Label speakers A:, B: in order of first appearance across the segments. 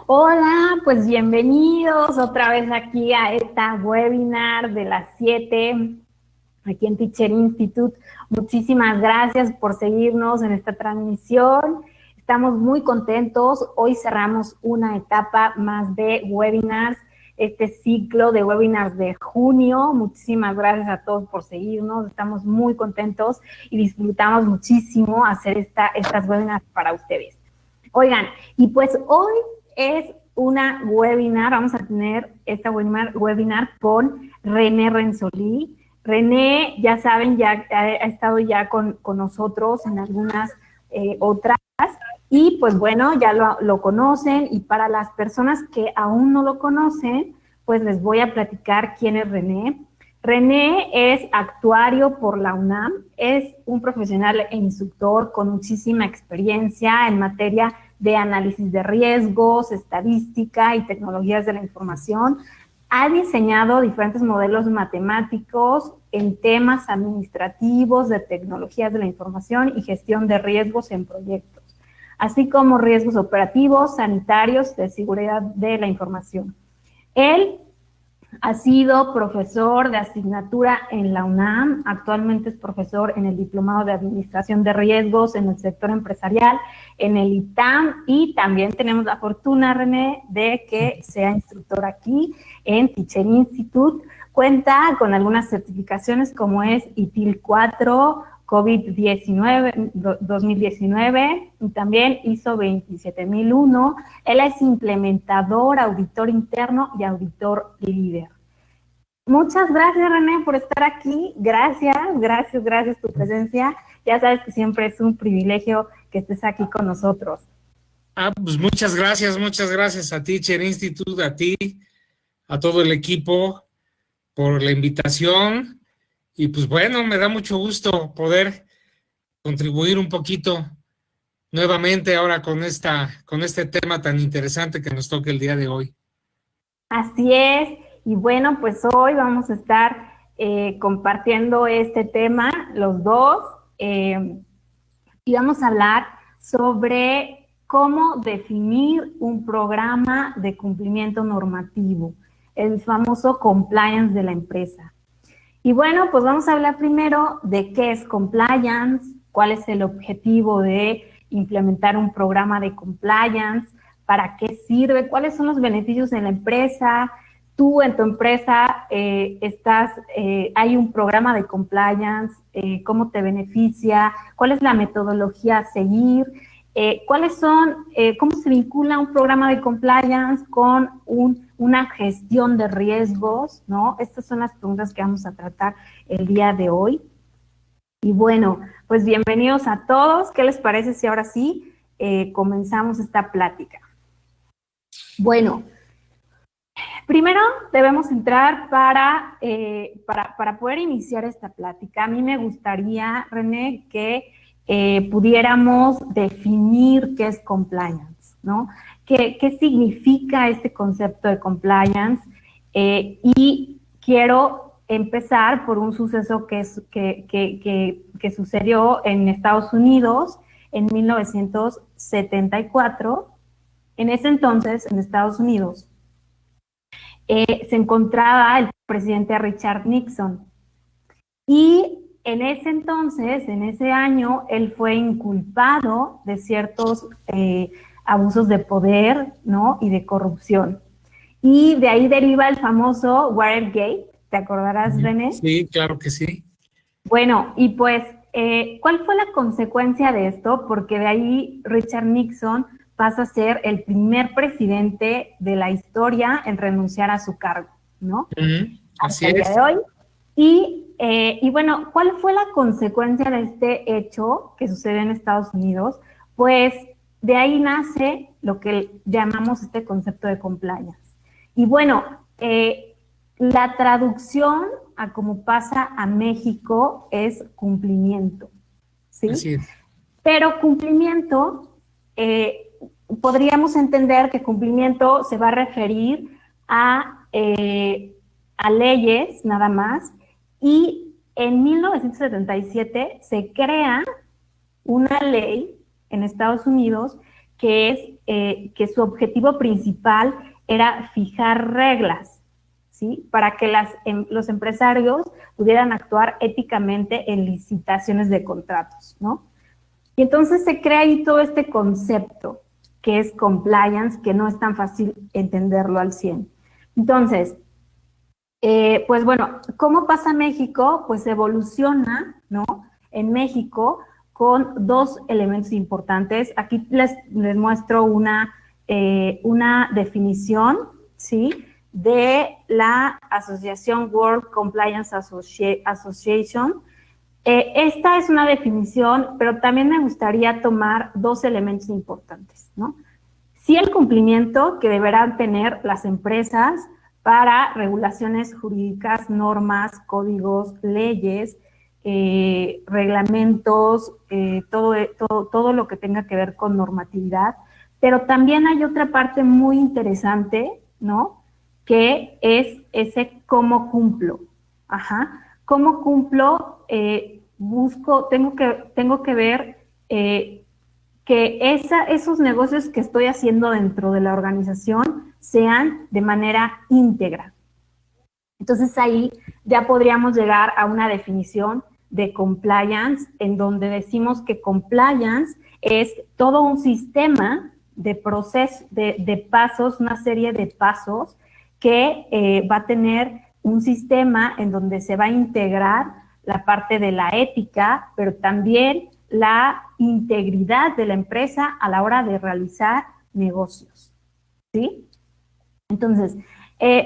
A: Hola, pues bienvenidos otra vez aquí a esta webinar de las 7 aquí en Teacher Institute. Muchísimas gracias por seguirnos en esta transmisión. Estamos muy contentos. Hoy cerramos una etapa más de webinars, este ciclo de webinars de junio. Muchísimas gracias a todos por seguirnos. Estamos muy contentos y disfrutamos muchísimo hacer estas webinars para ustedes. Oigan, y pues hoy es una webinar, vamos a tener esta webinar con René Renzolí. René, ya saben, ya ha estado ya con nosotros en algunas otras, y pues bueno, ya lo conocen, y para las personas que aún no lo conocen, pues les voy a platicar quién es René. René es actuario por la UNAM, es un profesional e instructor con muchísima experiencia en materia de análisis de riesgos, estadística y tecnologías de la información. Ha diseñado diferentes modelos matemáticos en temas administrativos, de tecnologías de la información y gestión de riesgos en proyectos, así como riesgos operativos, sanitarios, de seguridad de la información. Él ha sido profesor de asignatura en la UNAM, actualmente es profesor en el Diplomado de Administración de Riesgos en el sector empresarial, en el ITAM, y también tenemos la fortuna, René, de que sea instructor aquí en Teacher Institute. Cuenta con algunas certificaciones como es ITIL 4, COVID-19, 2019, y también ISO 27001. Él es implementador, auditor interno y auditor líder. Muchas gracias, René, por estar aquí. Gracias tu presencia. Ya sabes que siempre es un privilegio que estés aquí con nosotros.
B: Pues muchas gracias a Teacher Institute, a ti, a todo el equipo por la invitación. Y pues bueno, me da mucho gusto poder contribuir un poquito nuevamente ahora con este tema tan interesante que nos toca el día de hoy.
A: Así es, y bueno, pues hoy vamos a estar compartiendo este tema, los dos, y vamos a hablar sobre cómo definir un programa de cumplimiento normativo, el famoso compliance de la empresa. Y bueno, pues vamos a hablar primero de qué es compliance, cuál es el objetivo de implementar un programa de compliance, para qué sirve, cuáles son los beneficios en la empresa. Tú en tu empresa hay un programa de compliance, cómo te beneficia, cuál es la metodología a seguir, cómo se vincula un programa de compliance con una gestión de riesgos, ¿no? Estas son las preguntas que vamos a tratar el día de hoy. Y bueno, pues bienvenidos a todos. ¿Qué les parece si ahora sí comenzamos esta plática? Bueno, primero debemos entrar para poder iniciar esta plática. A mí me gustaría, René, que pudiéramos definir qué es compliance, ¿no? ¿Qué significa este concepto de compliance? Y quiero empezar por un suceso que sucedió en Estados Unidos en 1974. En ese entonces, en Estados Unidos, se encontraba el presidente Richard Nixon. Y en ese entonces, en ese año, él fue inculpado de ciertos abusos de poder, ¿no? Y de corrupción. Y de ahí deriva el famoso Watergate. ¿Te acordarás, René?
B: Sí, claro que sí.
A: Bueno, y pues, ¿cuál fue la consecuencia de esto? Porque de ahí Richard Nixon pasa a ser el primer presidente de la historia en renunciar a su cargo, ¿no?
B: Así
A: hasta el día
B: es.
A: de hoy. Y bueno, ¿cuál fue la consecuencia de este hecho que sucedió en Estados Unidos? Pues de ahí nace lo que llamamos este concepto de compliance. Y bueno, la traducción a como pasa a México es cumplimiento, ¿sí?
B: Así es.
A: Pero cumplimiento, podríamos entender que cumplimiento se va a referir a leyes nada más, y en 1977 se crea una ley en Estados Unidos que su objetivo principal era fijar reglas, ¿sí? Para que los empresarios pudieran actuar éticamente en licitaciones de contratos, ¿no? Y entonces se crea ahí todo este concepto que es compliance, que no es tan fácil entenderlo al 100. Entonces, pues bueno, ¿cómo pasa México? Pues evoluciona, ¿no? En México con dos elementos importantes. Aquí les muestro una definición, ¿sí? De la Asociación World Compliance Association. Esta es una definición, pero también me gustaría tomar dos elementos importantes, ¿no? Sí, el cumplimiento que deberán tener las empresas para regulaciones jurídicas, normas, códigos, leyes, reglamentos, todo lo que tenga que ver con normatividad, pero también hay otra parte muy interesante, ¿no? Que es ese cómo cumplo. Ajá. ¿Cómo cumplo? Tengo que ver que esos negocios que estoy haciendo dentro de la organización sean de manera íntegra. Entonces ahí ya podríamos llegar a una definición de compliance, en donde decimos que compliance es todo un sistema de procesos, de pasos, una serie de pasos que va a tener un sistema en donde se va a integrar la parte de la ética, pero también la integridad de la empresa a la hora de realizar negocios, ¿sí? Entonces,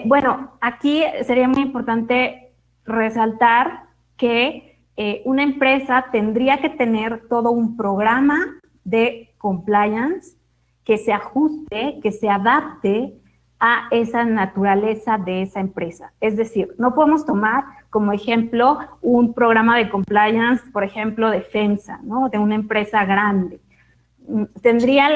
A: bueno, aquí sería muy importante resaltar que una empresa tendría que tener todo un programa de compliance que se ajuste, que se adapte a esa naturaleza de esa empresa. Es decir, no podemos tomar como ejemplo un programa de compliance, por ejemplo, de FEMSA, ¿no? De una empresa grande. Tendría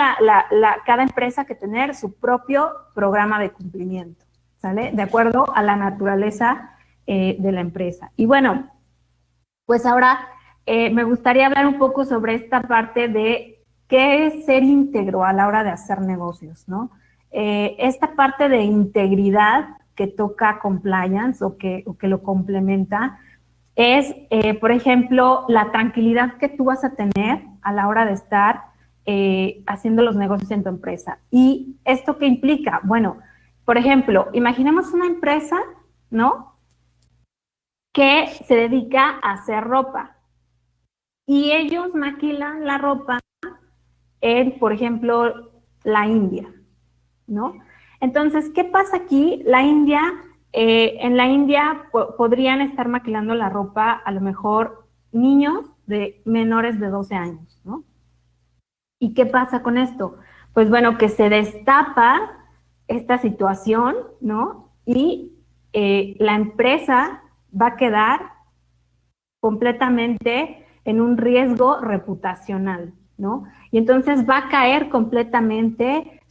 A: cada empresa que tener su propio programa de cumplimiento, ¿sale? De acuerdo a la naturaleza de la empresa. Y bueno, pues ahora me gustaría hablar un poco sobre esta parte de qué es ser íntegro a la hora de hacer negocios, ¿no? Esta parte de integridad que toca compliance o que lo complementa es, por ejemplo, la tranquilidad que tú vas a tener a la hora de estar haciendo los negocios en tu empresa. ¿Y esto qué implica? Bueno, por ejemplo, imaginemos una empresa, ¿no? Que se dedica a hacer ropa y ellos maquilan la ropa en, por ejemplo, la India, ¿no? Entonces, ¿qué pasa aquí? En la India podrían estar maquilando la ropa a lo mejor niños de menores de 12 años, ¿no? ¿Y qué pasa con esto? Pues bueno, que se destapa esta situación, ¿no? Y la empresa va a quedar completamente en un riesgo reputacional, ¿no? Y entonces va a caer completamente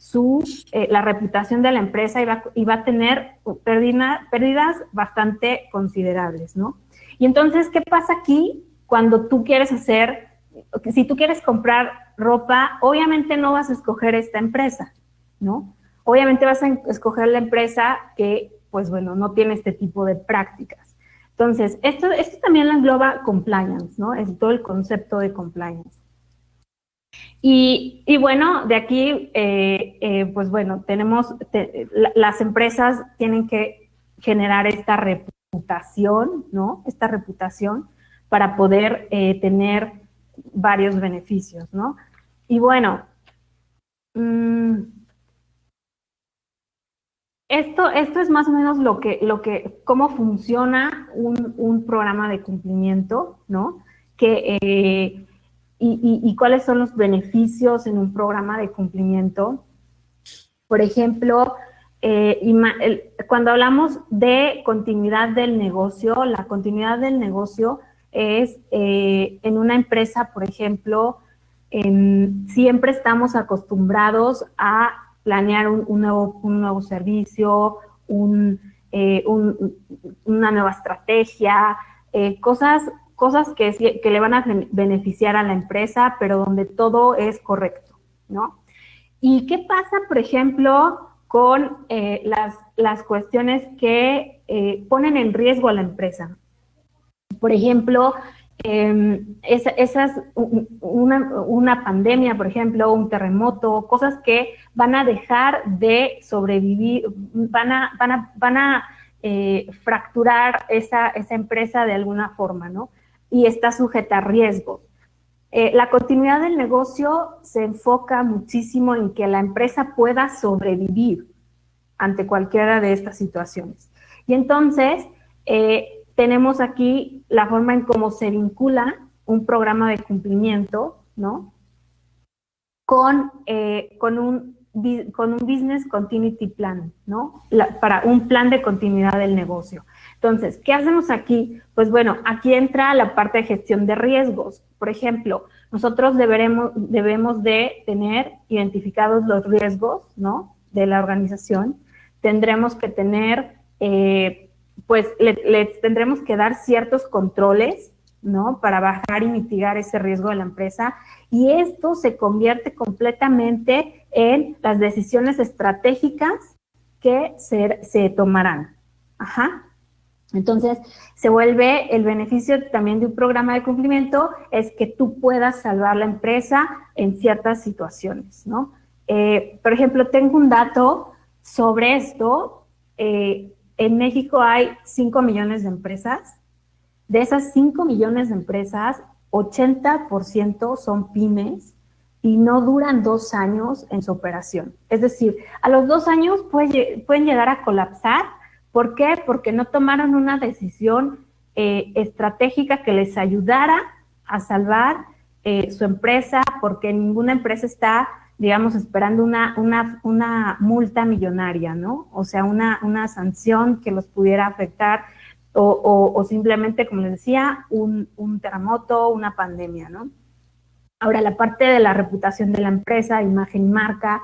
A: la reputación de la empresa y va a tener pérdidas bastante considerables, ¿no? Y entonces, ¿qué pasa aquí cuando tú quieres si tú quieres comprar ropa, obviamente no vas a escoger esta empresa, ¿no? Obviamente vas a escoger la empresa que, pues bueno, no tiene este tipo de prácticas. Entonces, esto también lo engloba compliance, ¿no? Es todo el concepto de compliance. Y bueno, de aquí, pues bueno, las empresas tienen que generar esta reputación, ¿no? Esta reputación para poder tener varios beneficios, ¿no? Y bueno, esto es más o menos cómo funciona un programa de cumplimiento, ¿no? Y cuáles son los beneficios en un programa de cumplimiento. Por ejemplo, cuando hablamos de continuidad del negocio, la continuidad del negocio es en una empresa, por ejemplo, siempre estamos acostumbrados a planear un nuevo servicio, una nueva estrategia, cosas que le van a beneficiar a la empresa, pero donde todo es correcto, ¿no? ¿Y qué pasa, por ejemplo, con las cuestiones que ponen en riesgo a la empresa? Por ejemplo, una pandemia, por ejemplo, un terremoto, cosas que van a dejar de sobrevivir, van a fracturar esa empresa de alguna forma, ¿no? Y está sujeta a riesgos. La continuidad del negocio se enfoca muchísimo en que la empresa pueda sobrevivir ante cualquiera de estas situaciones. Y entonces, tenemos aquí la forma en cómo se vincula un programa de cumplimiento, ¿no? Con un Business Continuity Plan, ¿no? Para un plan de continuidad del negocio. Entonces, ¿qué hacemos aquí? Pues bueno, aquí entra la parte de gestión de riesgos. Por ejemplo, nosotros debemos de tener identificados los riesgos, ¿no? De la organización. Tendremos que tener, pues, les tendremos que dar ciertos controles, ¿no? Para bajar y mitigar ese riesgo de la empresa. Y esto se convierte completamente en las decisiones estratégicas que se tomarán. Ajá. Entonces, se vuelve el beneficio también de un programa de cumplimiento es que tú puedas salvar la empresa en ciertas situaciones, ¿no? Por ejemplo, tengo un dato sobre esto. En México hay 5 millones de empresas. De esas 5 millones de empresas, 80% son pymes y no duran 2 años en su operación. Es decir, a los 2 años pueden llegar a colapsar. ¿Por qué? Porque no tomaron una decisión estratégica que les ayudara a salvar su empresa, porque ninguna empresa está, digamos, esperando una multa millonaria, ¿no? O sea, una sanción que los pudiera afectar o simplemente, como les decía, un terremoto, una pandemia, ¿no? Ahora, la parte de la reputación de la empresa, imagen y marca.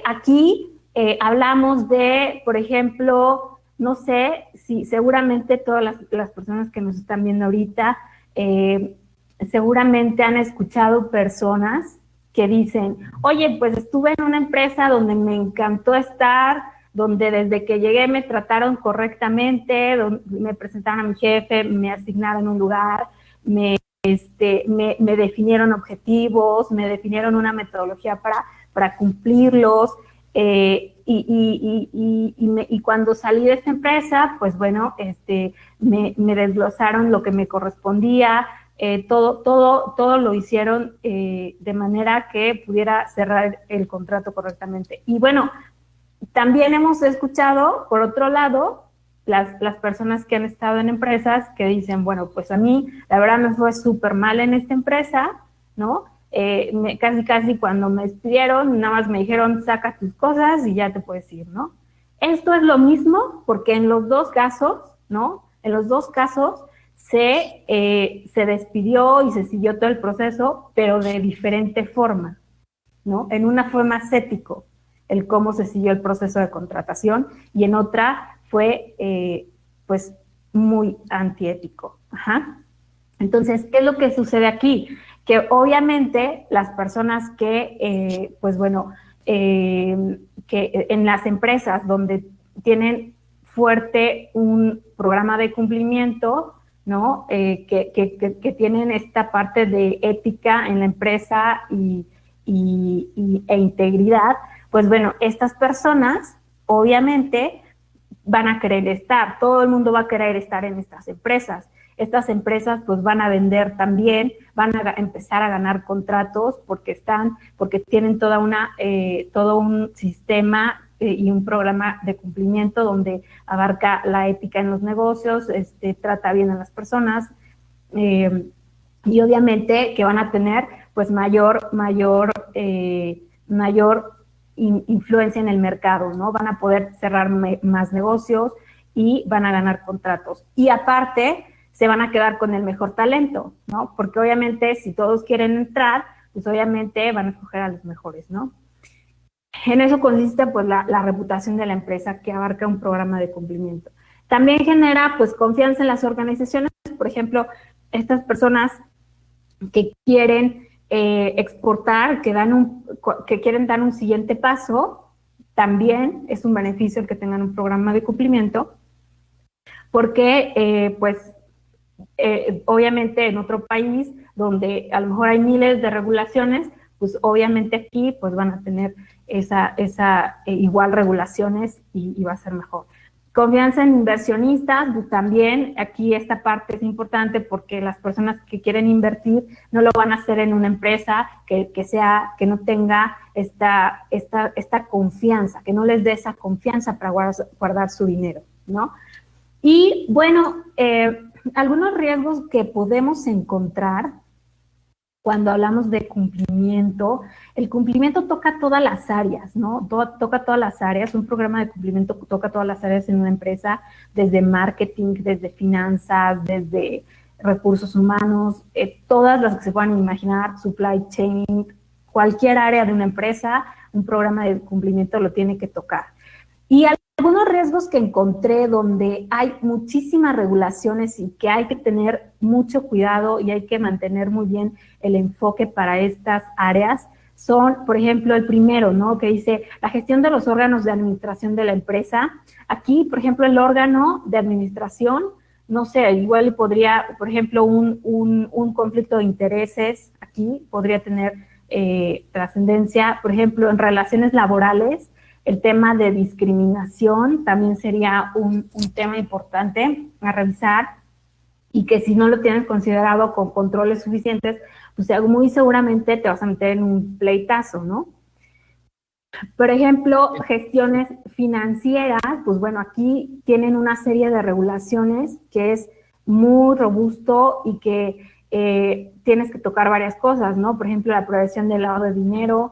A: Aquí hablamos de, por ejemplo, no sé si seguramente todas las personas que nos están viendo ahorita seguramente han escuchado personas que dicen, oye, pues estuve en una empresa donde me encantó estar, donde desde que llegué me trataron correctamente, me presentaron a mi jefe, me asignaron un lugar, me definieron objetivos, me definieron una metodología para cumplirlos, y cuando salí de esta empresa, pues bueno, me desglosaron lo que me correspondía, todo lo hicieron de manera que pudiera cerrar el contrato correctamente. Y bueno, también hemos escuchado, por otro lado, las personas que han estado en empresas que dicen, bueno, pues a mí la verdad me fue súper mal en esta empresa, ¿no? Casi cuando me despidieron, nada más me dijeron, saca tus cosas y ya te puedes ir, ¿no? Esto es lo mismo porque en los dos casos, ¿no? En los dos casos se despidió y se siguió todo el proceso, pero de diferente forma, ¿no? En una fue más ético el cómo se siguió el proceso de contratación y en otra fue, pues, muy antiético. Ajá. Entonces, ¿qué es lo que sucede aquí? Que obviamente las personas que, pues bueno, que en las empresas donde tienen fuerte un programa de cumplimiento, ¿no? Que tienen esta parte de ética en la empresa e integridad, pues bueno, estas personas obviamente van a querer estar, todo el mundo va a querer estar en estas empresas. Estas empresas pues van a vender también, van a empezar a ganar contratos porque tienen todo un sistema y un programa de cumplimiento donde abarca la ética en los negocios, trata bien a las personas, y obviamente que van a tener pues mayor influencia en el mercado, ¿no? Van a poder cerrar más negocios y van a ganar contratos. Y aparte, se van a quedar con el mejor talento, ¿no? Porque obviamente si todos quieren entrar, pues obviamente van a escoger a los mejores, ¿no? En eso consiste pues la reputación de la empresa que abarca un programa de cumplimiento. También genera pues confianza en las organizaciones, por ejemplo, estas personas que quieren exportar, que quieren dar un siguiente paso, también es un beneficio el que tengan un programa de cumplimiento, porque obviamente en otro país donde a lo mejor hay miles de regulaciones, pues obviamente aquí pues van a tener igual regulaciones y va a ser mejor. Confianza en inversionistas, pues también aquí esta parte es importante porque las personas que quieren invertir no lo van a hacer en una empresa que no tenga esta confianza, que no les dé esa confianza para guardar su dinero, ¿no? Y bueno, algunos riesgos que podemos encontrar cuando hablamos de cumplimiento, el cumplimiento toca todas las áreas, ¿no? Toca todas las áreas, un programa de cumplimiento toca todas las áreas en una empresa, desde marketing, desde finanzas, desde recursos humanos, todas las que se puedan imaginar, supply chain, cualquier área de una empresa, un programa de cumplimiento lo tiene que tocar. Y algunos riesgos que encontré donde hay muchísimas regulaciones y que hay que tener mucho cuidado y hay que mantener muy bien el enfoque para estas áreas son, por ejemplo, el primero, ¿no? Que dice la gestión de los órganos de administración de la empresa. Aquí, por ejemplo, el órgano de administración, no sé, igual podría, por ejemplo, un conflicto de intereses aquí podría tener trascendencia, por ejemplo, en relaciones laborales. El tema de discriminación también sería un tema importante a revisar y que si no lo tienes considerado con controles suficientes, pues muy seguramente te vas a meter en un pleitazo, ¿no? Por ejemplo, gestiones financieras, pues bueno, aquí tienen una serie de regulaciones que es muy robusto y que tienes que tocar varias cosas, ¿no? Por ejemplo, la prevención del lavado de dinero,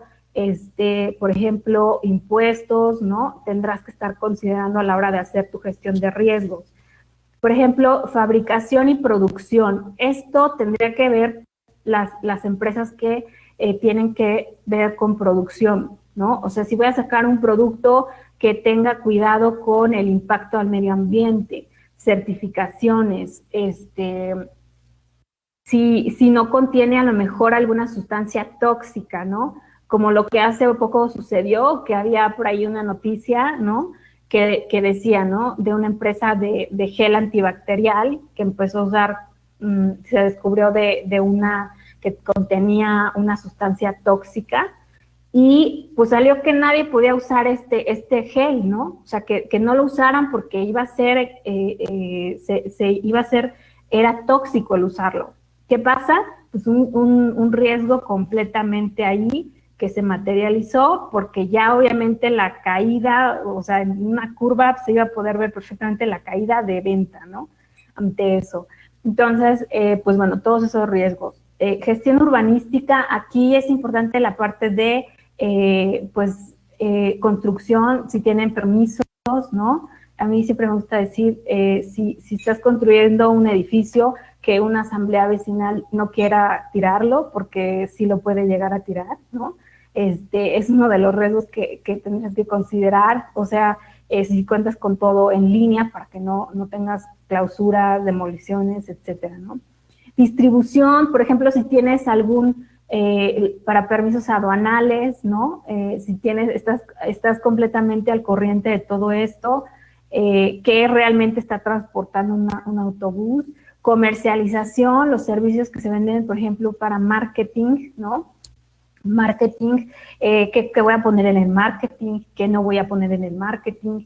A: por ejemplo, impuestos, ¿no? Tendrás que estar considerando a la hora de hacer tu gestión de riesgos. Por ejemplo, fabricación y producción. Esto tendría que ver las empresas que tienen que ver con producción, ¿no? O sea, si voy a sacar un producto que tenga cuidado con el impacto al medio ambiente, certificaciones, si no contiene a lo mejor alguna sustancia tóxica, ¿no? Como lo que hace poco sucedió, que había por ahí una noticia, ¿no? Que decía, ¿no? De una empresa de gel antibacterial que empezó a usar, se descubrió de una que contenía una sustancia tóxica y pues salió que nadie podía usar este gel, ¿no? O sea, que no lo usaran porque iba a ser, era tóxico el usarlo. ¿Qué pasa? Pues un riesgo completamente ahí que se materializó porque ya obviamente la caída, o sea, en una curva se iba a poder ver perfectamente la caída de venta, ¿no? Ante eso. Entonces, pues bueno, todos esos riesgos. Gestión urbanística, aquí es importante la parte de, construcción, si tienen permisos, ¿no? A mí siempre me gusta decir, si estás construyendo un edificio, que una asamblea vecinal no quiera tirarlo, porque sí lo puede llegar a tirar, ¿no? Es uno de los riesgos que tendrías que considerar, o sea, si cuentas con todo en línea para que no tengas clausuras, demoliciones, etcétera, ¿no? Distribución, por ejemplo, si tienes algún, para permisos aduanales, ¿no? Si estás completamente al corriente de todo esto, que realmente está transportando un autobús, comercialización, los servicios que se venden, por ejemplo, para marketing, ¿no? Marketing, ¿qué voy a poner en el marketing? ¿Qué no voy a poner en el marketing?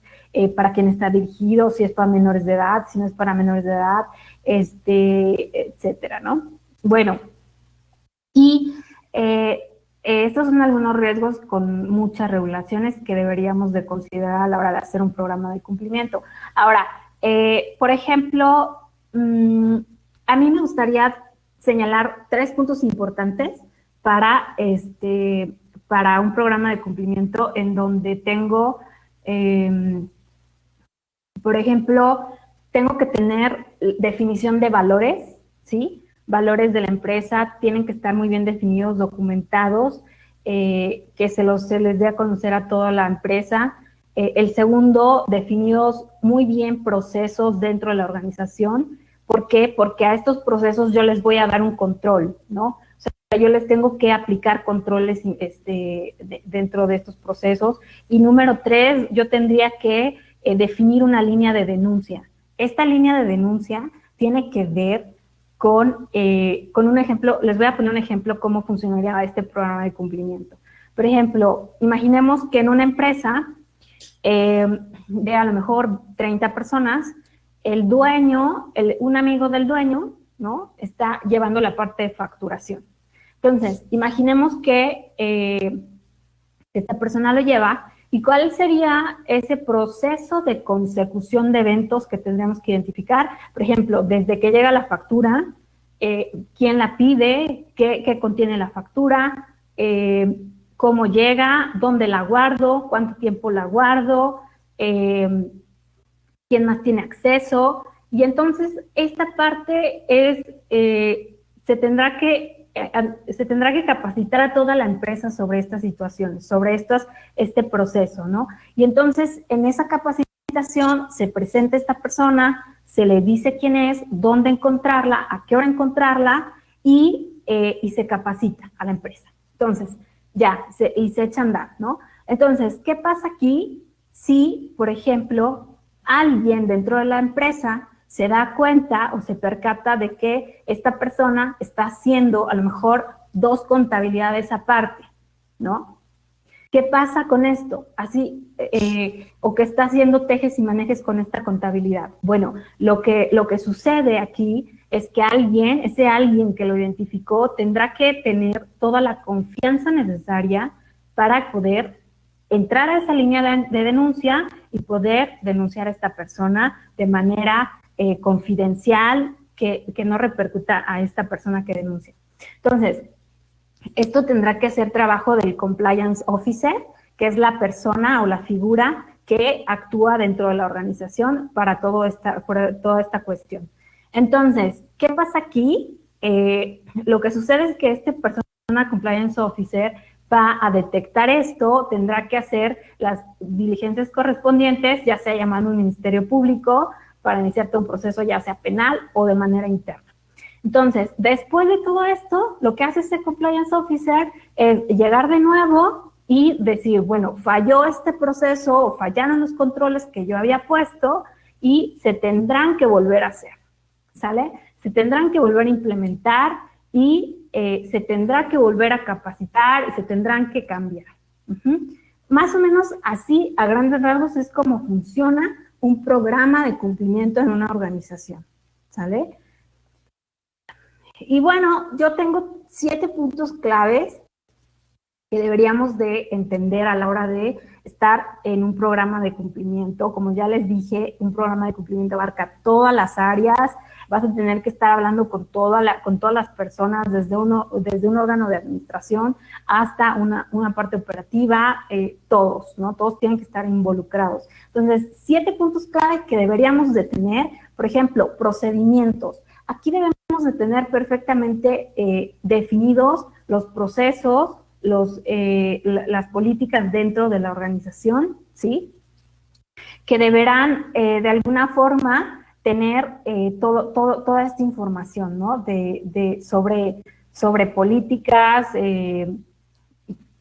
A: ¿Para quién está dirigido? Si es para menores de edad, si no es para menores de edad, etcétera, ¿no? Bueno, y estos son algunos riesgos con muchas regulaciones que deberíamos de considerar a la hora de hacer un programa de cumplimiento. Ahora, por ejemplo, a mí me gustaría señalar 3 puntos importantes para un programa de cumplimiento en donde tengo, por ejemplo, tengo que tener definición de valores, ¿sí? Valores de la empresa tienen que estar muy bien definidos, documentados, que se les dé a conocer a toda la empresa. El segundo, definidos muy bien procesos dentro de la organización. ¿Por qué? Porque a estos procesos yo les voy a dar un control, ¿no? O sea, yo les tengo que aplicar controles dentro de estos procesos. Y número 3, yo tendría que definir una línea de denuncia. Esta línea de denuncia tiene que ver con un ejemplo. Les voy a poner un ejemplo cómo funcionaría este programa de cumplimiento. Por ejemplo, imaginemos que en una empresa de a lo mejor 30 personas, el dueño, un amigo del dueño, ¿no?, está llevando la parte de facturación. Entonces, imaginemos que esta persona lo lleva, y cuál sería ese proceso de consecución de eventos que tendríamos que identificar. Por ejemplo, desde que llega la factura, quién la pide, qué contiene la factura, cómo llega, dónde la guardo, cuánto tiempo la guardo, quién más tiene acceso. Y entonces esta parte se tendrá que capacitar a toda la empresa sobre estas situaciones, sobre este proceso, ¿no? Y entonces en esa capacitación se presenta esta persona, se le dice quién es, dónde encontrarla, a qué hora encontrarla, y se capacita a la empresa. Entonces, y se echa a andar, ¿no? Entonces, ¿qué pasa aquí si, por ejemplo, alguien dentro de la empresa se da cuenta o se percata de que esta persona está haciendo a lo mejor 2 contabilidades aparte, ¿no? ¿Qué pasa con esto? Así, o que está haciendo tejes y manejes con esta contabilidad. Bueno, lo que sucede aquí es que ese alguien que lo identificó tendrá que tener toda la confianza necesaria para poder entrar a esa línea de denuncia y poder denunciar a esta persona de manera confidencial, que no repercuta a esta persona que denuncia. Entonces, esto tendrá que ser trabajo del compliance officer, que es la persona o la figura que actúa dentro de la organización para toda esta cuestión. Entonces, ¿qué pasa aquí? Lo que sucede es que esta persona compliance officer va a detectar esto, tendrá que hacer las diligencias correspondientes, ya sea llamando a un ministerio público para iniciar todo un proceso, ya sea penal o de manera interna. Entonces, después de todo esto, lo que hace este compliance officer es llegar de nuevo y decir, bueno, falló este proceso o fallaron los controles que yo había puesto y se tendrán que volver a hacer, ¿sale? Se tendrán que volver a implementar y se tendrá que volver a capacitar y se tendrán que cambiar. Más o menos así, a grandes rasgos, es como funciona un programa de cumplimiento en una organización, ¿sale? Y bueno, yo tengo 7 puntos claves que deberíamos de entender a la hora de estar en un programa de cumplimiento. Como ya les dije, un programa de cumplimiento abarca todas las áreas. Vas a tener que estar hablando con todas las personas, desde un órgano de administración hasta una parte operativa, todos, ¿no? Todos tienen que estar involucrados. Entonces, 7 puntos clave que deberíamos de tener. Por ejemplo, procedimientos. Aquí debemos de tener perfectamente definidos los procesos, las políticas dentro de la organización, ¿sí? Que deberán de alguna forma tener toda esta información, ¿no? Sobre políticas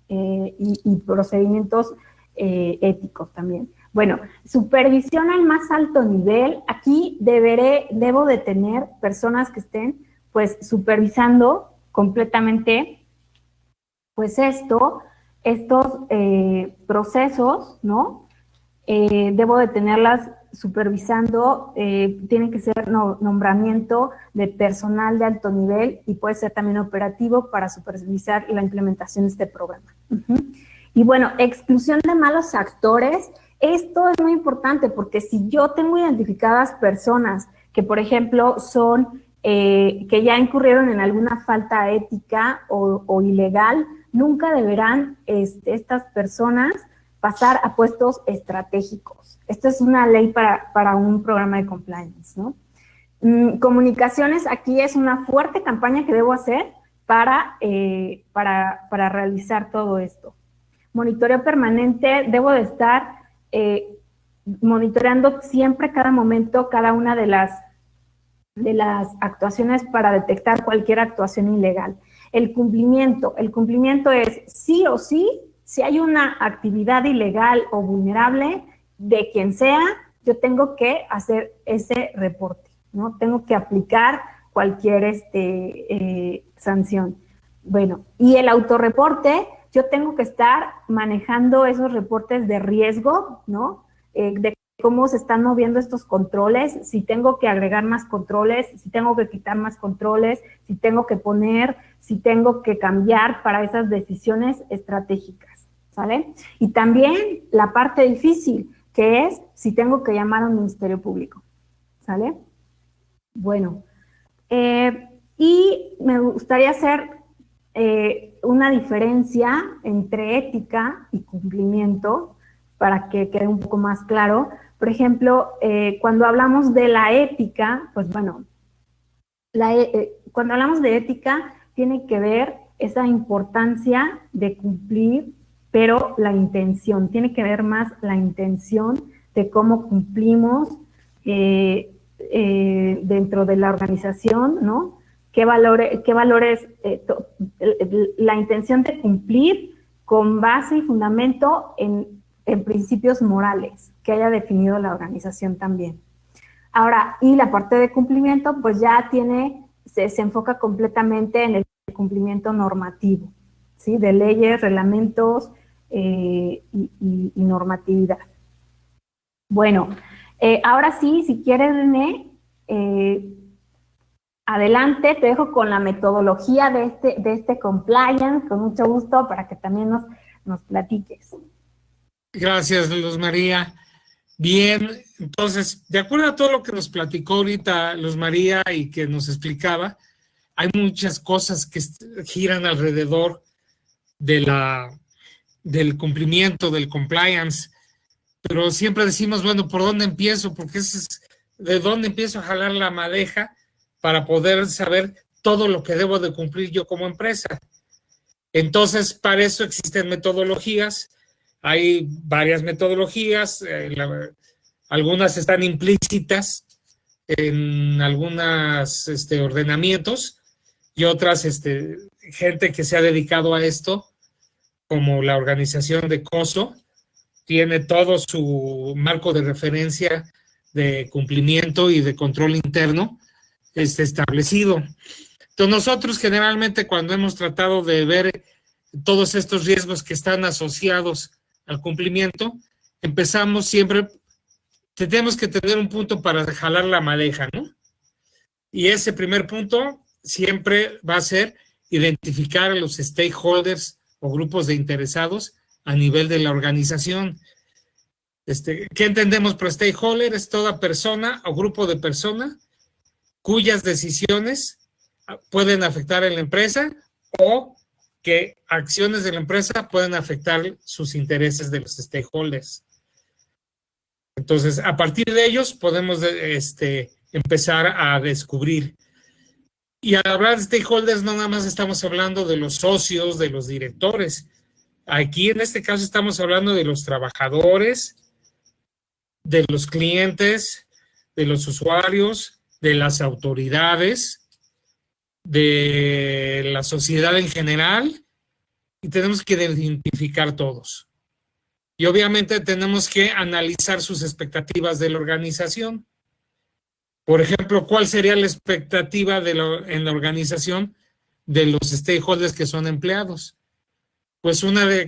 A: y procedimientos éticos también. Bueno, supervisión al más alto nivel. Aquí debo de tener personas que estén, pues, supervisando completamente, pues, estos procesos, ¿no? Debo de tenerlas supervisando, tiene que ser nombramiento de personal de alto nivel y puede ser también operativo para supervisar la implementación de este programa. Y bueno, exclusión de malos actores. Esto es muy importante porque si yo tengo identificadas personas que, por ejemplo, que ya incurrieron en alguna falta ética o ilegal, nunca deberán estas personas pasar a puestos estratégicos. Esto es una ley para un programa de compliance, ¿no? Comunicaciones, aquí es una fuerte campaña que debo hacer para realizar todo esto. Monitoreo permanente, debo de estar monitoreando siempre, cada momento, cada una de las actuaciones para detectar cualquier actuación ilegal. El cumplimiento es sí o sí, si hay una actividad ilegal o vulnerable de quien sea, yo tengo que hacer ese reporte, ¿no? Tengo que aplicar cualquier sanción. Bueno, y el autorreporte, yo tengo que estar manejando esos reportes de riesgo, ¿no? De cómo se están moviendo estos controles, si tengo que agregar más controles, si tengo que quitar más controles, si tengo que poner, si tengo que cambiar para esas decisiones estratégicas, ¿sale? Y también la parte difícil, que es si tengo que llamar a un ministerio público, ¿sale? Bueno, y me gustaría hacer una diferencia entre ética y cumplimiento para que quede un poco más claro. Por ejemplo, cuando hablamos de la ética, pues bueno, cuando hablamos de ética tiene que ver esa importancia de cumplir, pero la intención, tiene que ver más la intención de cómo cumplimos dentro de la organización, ¿no? ¿Qué valores, la intención de cumplir con base y fundamento en principios morales que haya definido la organización también. Ahora, y la parte de cumplimiento, pues ya se enfoca completamente en el cumplimiento normativo, ¿sí? De leyes, reglamentos y normatividad. Bueno, ahora sí, si quieres, René, adelante, te dejo con la metodología de este compliance, con mucho gusto, para que también nos platiques.
B: Gracias, Luz María. Bien, entonces, de acuerdo a todo lo que nos platicó ahorita Luz María y que nos explicaba, hay muchas cosas que giran alrededor del cumplimiento, del compliance, pero siempre decimos, bueno, ¿por dónde empiezo? Porque de dónde empiezo a jalar la madeja para poder saber todo lo que debo de cumplir yo como empresa. Entonces, para eso existen metodologías. Hay varias metodologías, algunas están implícitas en algunos ordenamientos y otras, gente que se ha dedicado a esto, como la organización de COSO, tiene todo su marco de referencia de cumplimiento y de control interno establecido. Entonces, nosotros generalmente cuando hemos tratado de ver todos estos riesgos que están asociados al cumplimiento, empezamos siempre, tenemos que tener un punto para jalar la madeja, ¿no? Y ese primer punto siempre va a ser identificar a los stakeholders o grupos de interesados a nivel de la organización. ¿Qué entendemos por stakeholder? Es toda persona o grupo de personas cuyas decisiones pueden afectar a la empresa o que acciones de la empresa pueden afectar sus intereses de los stakeholders. Entonces, a partir de ellos podemos empezar a descubrir. Y al hablar de stakeholders, no nada más estamos hablando de los socios, de los directores. Aquí, en este caso, estamos hablando de los trabajadores, de los clientes, de los usuarios, de las autoridades, de la sociedad en general, y tenemos que identificar todos. Y obviamente tenemos que analizar sus expectativas de la organización. Por ejemplo, ¿cuál sería la expectativa en la organización de los stakeholders que son empleados? Pues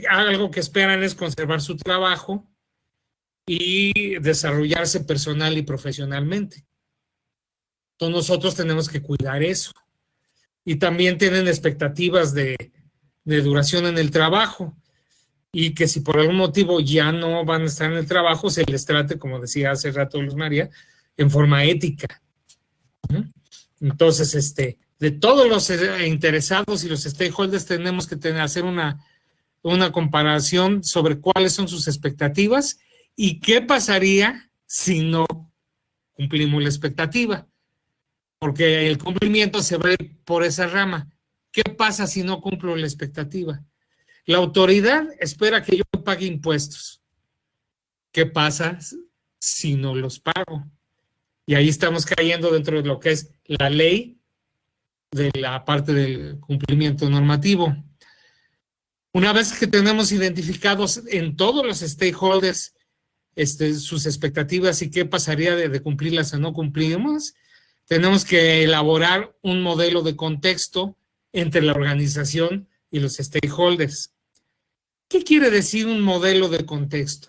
B: algo que esperan es conservar su trabajo y desarrollarse personal y profesionalmente. Entonces nosotros tenemos que cuidar eso. Y también tienen expectativas de duración en el trabajo y que si por algún motivo ya no van a estar en el trabajo, se les trate, como decía hace rato Luz María, en forma ética. Entonces, de todos los interesados y los stakeholders tenemos que hacer una comparación sobre cuáles son sus expectativas y qué pasaría si no cumplimos la expectativa. Porque el cumplimiento se va a ir por esa rama. ¿Qué pasa si no cumplo la expectativa? La autoridad espera que yo pague impuestos. ¿Qué pasa si no los pago? Y ahí estamos cayendo dentro de lo que es la ley de la parte del cumplimiento normativo. Una vez que tenemos identificados en todos los stakeholders sus expectativas y qué pasaría de cumplirlas a no cumplirlas, tenemos que elaborar un modelo de contexto entre la organización y los stakeholders. ¿Qué quiere decir un modelo de contexto?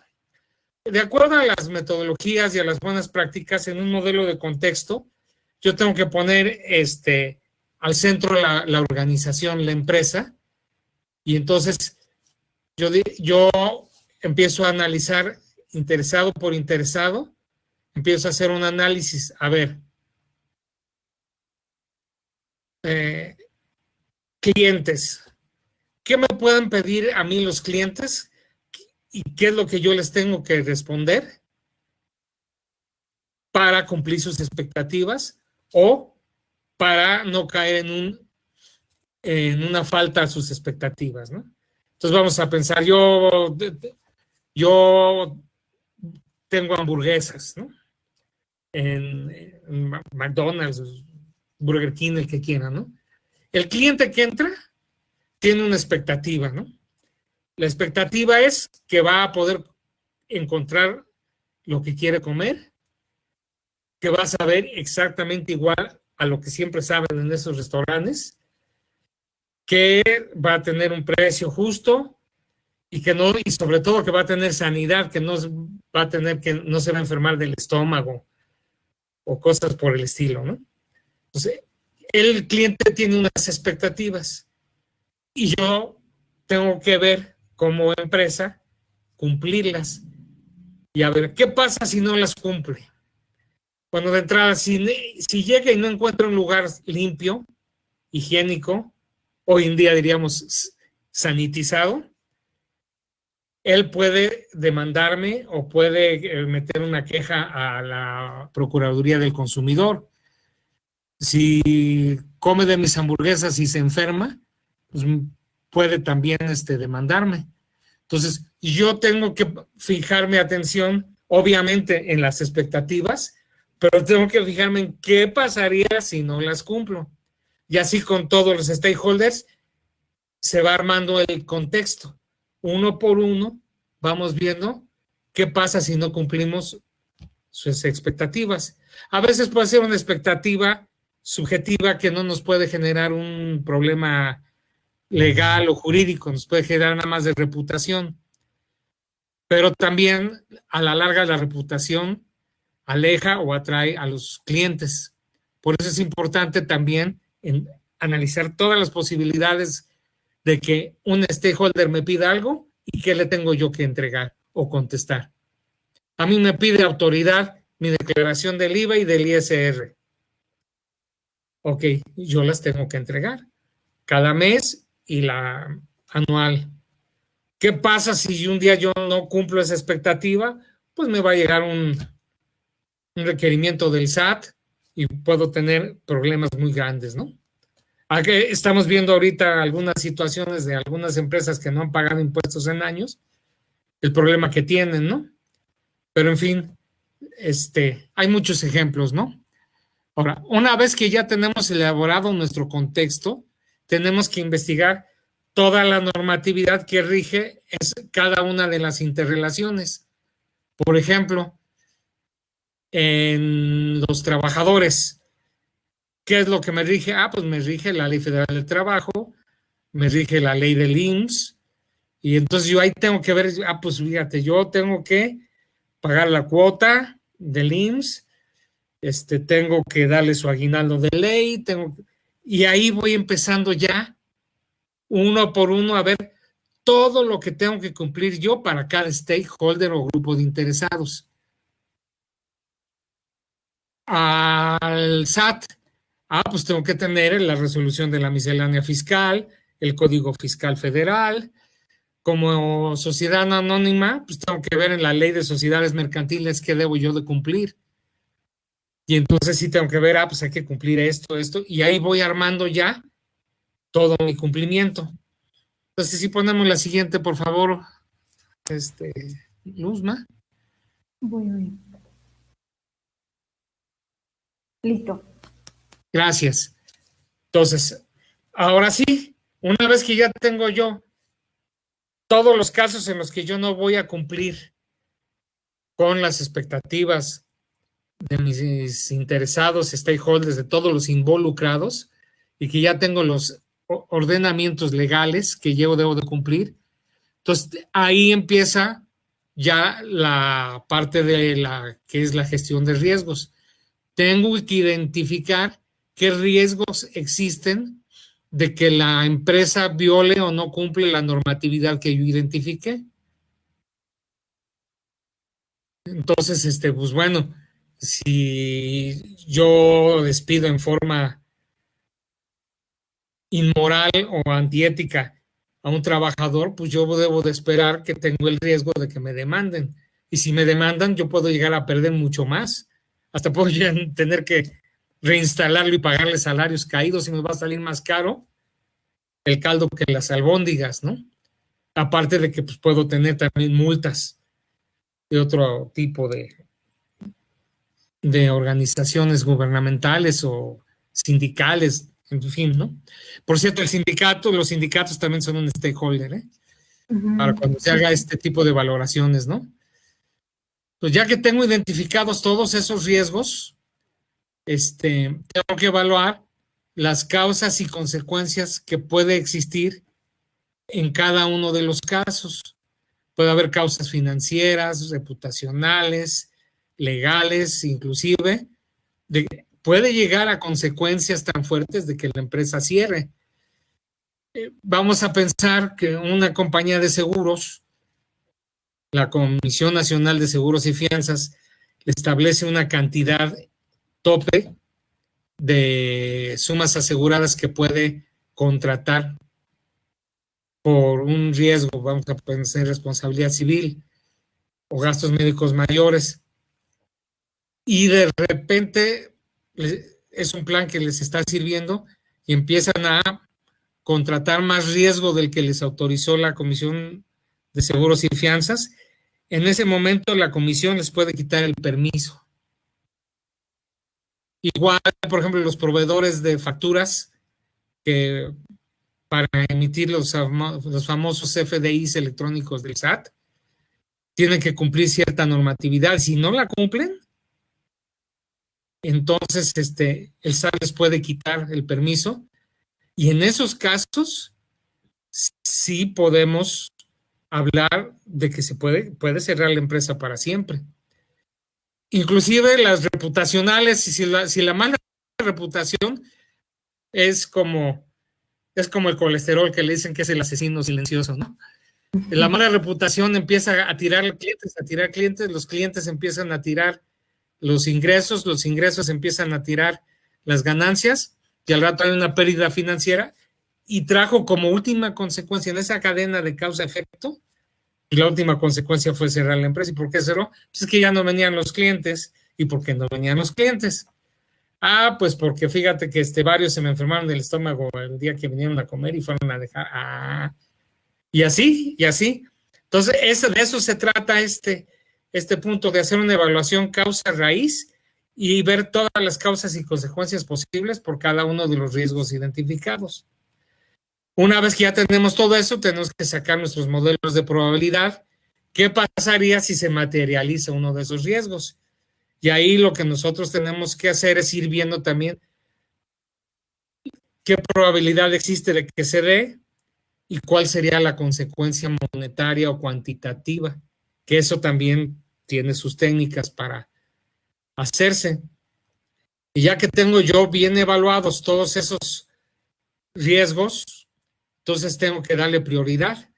B: De acuerdo a las metodologías y a las buenas prácticas, en un modelo de contexto, yo tengo que poner al centro la organización, la empresa, y entonces yo empiezo a analizar interesado por interesado, empiezo a hacer un análisis, a ver, clientes, ¿qué me pueden pedir a mí los clientes? ¿Y qué es lo que yo les tengo que responder para cumplir sus expectativas o para no caer en una falta a sus expectativas, ¿no? Entonces vamos a pensar, yo tengo hamburguesas, ¿no? En McDonald's, Burger King, el que quiera, ¿no? El cliente que entra tiene una expectativa, ¿no? La expectativa es que va a poder encontrar lo que quiere comer, que va a saber exactamente igual a lo que siempre saben en esos restaurantes, que va a tener un precio justo y que no, y sobre todo que va a tener sanidad, que no va a tener, que no se va a enfermar del estómago o cosas por el estilo, ¿no? Entonces, el cliente tiene unas expectativas y yo tengo que ver como empresa cumplirlas y a ver qué pasa si no las cumple. Bueno, de entrada, si llega y no encuentra un lugar limpio, higiénico, hoy en día diríamos sanitizado, él puede demandarme o puede meter una queja a la Procuraduría del Consumidor. Si come de mis hamburguesas y se enferma, pues puede también demandarme. Entonces, yo tengo que fijar mi atención, obviamente, en las expectativas, pero tengo que fijarme en qué pasaría si no las cumplo. Y así con todos los stakeholders se va armando el contexto. Uno por uno vamos viendo qué pasa si no cumplimos sus expectativas. A veces puede ser una expectativa subjetiva que no nos puede generar un problema legal o jurídico, nos puede generar nada más de reputación. Pero también a la larga la reputación aleja o atrae a los clientes. Por eso es importante también analizar todas las posibilidades de que un stakeholder me pida algo y qué le tengo yo que entregar o contestar. A mí me pide autoridad mi declaración del IVA y del ISR. Ok, yo las tengo que entregar cada mes y la anual. ¿Qué pasa si un día yo no cumplo esa expectativa? Pues me va a llegar un requerimiento del SAT y puedo tener problemas muy grandes, ¿no? Aquí estamos viendo ahorita algunas situaciones de algunas empresas que no han pagado impuestos en años, el problema que tienen, ¿no? Pero en fin, hay muchos ejemplos, ¿no? Ahora, una vez que ya tenemos elaborado nuestro contexto, tenemos que investigar toda la normatividad que rige cada una de las interrelaciones. Por ejemplo, en los trabajadores, ¿qué es lo que me rige? Pues me rige la Ley Federal del Trabajo, me rige la ley del IMSS, y entonces yo ahí tengo que ver, pues fíjate, yo tengo que pagar la cuota del IMSS, tengo que darle su aguinaldo de ley, y ahí voy empezando ya, uno por uno, a ver todo lo que tengo que cumplir yo para cada stakeholder o grupo de interesados. Al SAT, pues tengo que tener la resolución de la miscelánea fiscal, el Código Fiscal Federal. Como sociedad anónima, pues tengo que ver en la ley de sociedades mercantiles qué debo yo de cumplir. Y entonces sí tengo que ver, pues hay que cumplir esto, y ahí voy armando ya todo mi cumplimiento. Entonces, si ponemos la siguiente, por favor, Luzma.
A: Voy. Listo.
B: Gracias. Entonces, ahora sí, una vez que ya tengo yo todos los casos en los que yo no voy a cumplir con las expectativas de mis interesados, stakeholders, de todos los involucrados, y que ya tengo los ordenamientos legales que yo debo de cumplir, entonces ahí empieza ya la parte de la que es la gestión de riesgos. Tengo que identificar qué riesgos existen de que la empresa viole o no cumple la normatividad que yo identifique. Entonces, pues bueno, si yo despido en forma inmoral o antiética a un trabajador, pues yo debo de esperar que tengo el riesgo de que me demanden. Y si me demandan, yo puedo llegar a perder mucho más. Hasta puedo tener que reinstalarlo y pagarle salarios caídos y me va a salir más caro el caldo que las albóndigas, ¿no? Aparte de que pues, puedo tener también multas de otro tipo de organizaciones gubernamentales o sindicales, en fin, ¿no? Por cierto, los sindicatos también son un stakeholder, ¿eh? Para cuando se haga este tipo de valoraciones, ¿no? Pues ya que tengo identificados todos esos riesgos, tengo que evaluar las causas y consecuencias que puede existir en cada uno de los casos. Puede haber causas financieras, reputacionales, legales, inclusive, puede llegar a consecuencias tan fuertes de que la empresa cierre. Vamos a pensar que una compañía de seguros, la Comisión Nacional de Seguros y Fianzas, establece una cantidad tope de sumas aseguradas que puede contratar por un riesgo, vamos a pensar responsabilidad civil o gastos médicos mayores, y de repente es un plan que les está sirviendo y empiezan a contratar más riesgo del que les autorizó la Comisión de Seguros y Fianzas. En ese momento la comisión les puede quitar el permiso. Igual, por ejemplo, los proveedores de facturas que para emitir los famosos FDIs electrónicos del SAT tienen que cumplir cierta normatividad. Si no la cumplen, entonces el SAT les puede quitar el permiso, y en esos casos sí podemos hablar de que se puede cerrar la empresa para siempre. Inclusive las reputacionales, si la mala reputación es como el colesterol que le dicen que es el asesino silencioso, ¿no? La mala reputación empieza a tirar clientes, los clientes empiezan a tirar los ingresos empiezan a tirar las ganancias, y al rato hay una pérdida financiera, y trajo como última consecuencia en esa cadena de causa-efecto, y la última consecuencia fue cerrar la empresa. ¿Y por qué cerró? Pues es que ya no venían los clientes. ¿Y por qué no venían los clientes? Pues porque fíjate que varios se me enfermaron del estómago el día que vinieron a comer y fueron a dejar. Y así. Entonces, de eso se trata este punto, de hacer una evaluación causa-raíz y ver todas las causas y consecuencias posibles por cada uno de los riesgos identificados. Una vez que ya tenemos todo eso, tenemos que sacar nuestros modelos de probabilidad. ¿Qué pasaría si se materializa uno de esos riesgos? Y ahí lo que nosotros tenemos que hacer es ir viendo también qué probabilidad existe de que se dé y cuál sería la consecuencia monetaria o cuantitativa, que eso también tiene sus técnicas para hacerse. Y ya que tengo yo bien evaluados todos esos riesgos, entonces tengo que darle prioridad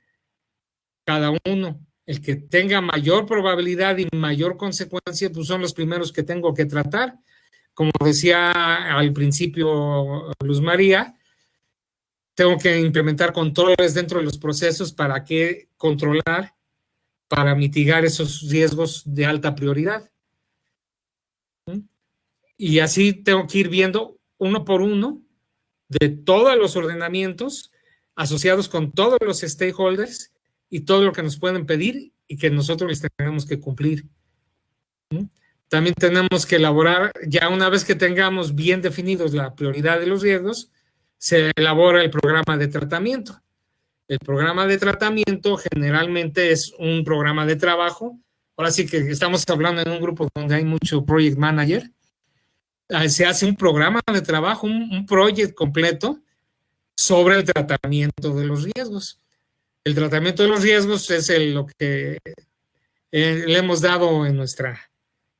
B: cada uno. El que tenga mayor probabilidad y mayor consecuencia, pues son los primeros que tengo que tratar. Como decía al principio Luz María, tengo que implementar controles dentro de los procesos para controlar, para mitigar esos riesgos de alta prioridad. Y así tengo que ir viendo uno por uno de todos los ordenamientos asociados con todos los stakeholders y todo lo que nos pueden pedir y que nosotros les tenemos que cumplir. También tenemos que elaborar, ya una vez que tengamos bien definidos la prioridad de los riesgos, se elabora el programa de tratamiento. El programa de tratamiento generalmente es un programa de trabajo. Ahora sí que estamos hablando en un grupo donde hay mucho project manager. Se hace un programa de trabajo, un project completo sobre el tratamiento de los riesgos. El tratamiento de los riesgos es lo que le hemos dado en nuestra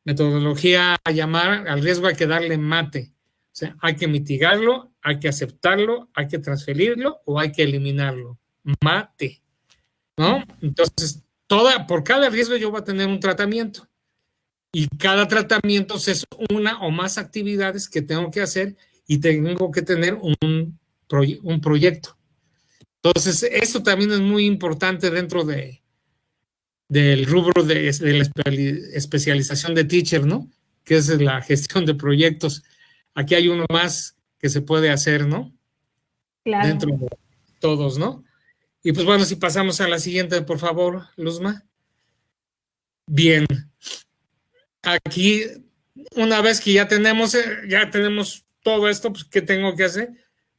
B: metodología a llamar al riesgo hay que darle mate. O sea, hay que mitigarlo, hay que aceptarlo, hay que transferirlo o hay que eliminarlo. Mate, ¿no? Entonces, por cada riesgo yo voy a tener un tratamiento y cada tratamiento es una o más actividades que tengo que hacer y tengo que tener un proyecto. Entonces, esto también es muy importante dentro del rubro de la especialización de teacher, ¿no? Que es la gestión de proyectos. Aquí hay uno más que se puede hacer, ¿no?
A: Claro.
B: Dentro de todos, ¿no? Y pues bueno, si pasamos a la siguiente, por favor, Luzma. Bien. Aquí, una vez que ya tenemos todo esto, pues, ¿qué tengo que hacer?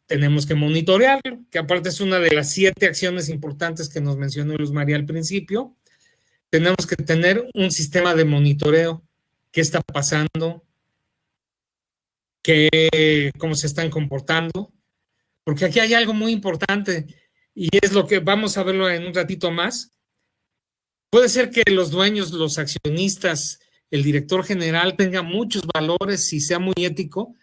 B: Tenemos que monitorearlo, que aparte es una de las 7 acciones importantes que nos mencionó Luz María al principio. Tenemos que tener un sistema de monitoreo. ¿Qué está pasando? ¿Cómo se están comportando? Porque aquí hay algo muy importante y es lo que vamos a verlo en un ratito más. Puede ser que los dueños, los accionistas, el director general tenga muchos valores y sea muy ético,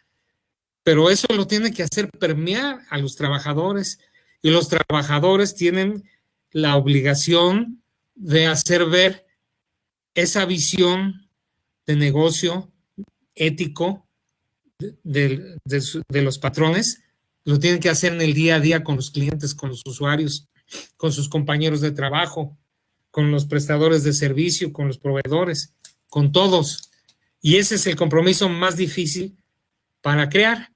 B: pero eso lo tiene que hacer permear a los trabajadores y los trabajadores tienen la obligación de hacer ver esa visión de negocio ético de los patrones, lo tienen que hacer en el día a día con los clientes, con los usuarios, con sus compañeros de trabajo, con los prestadores de servicio, con los proveedores, con todos. Y ese es el compromiso más difícil para crear.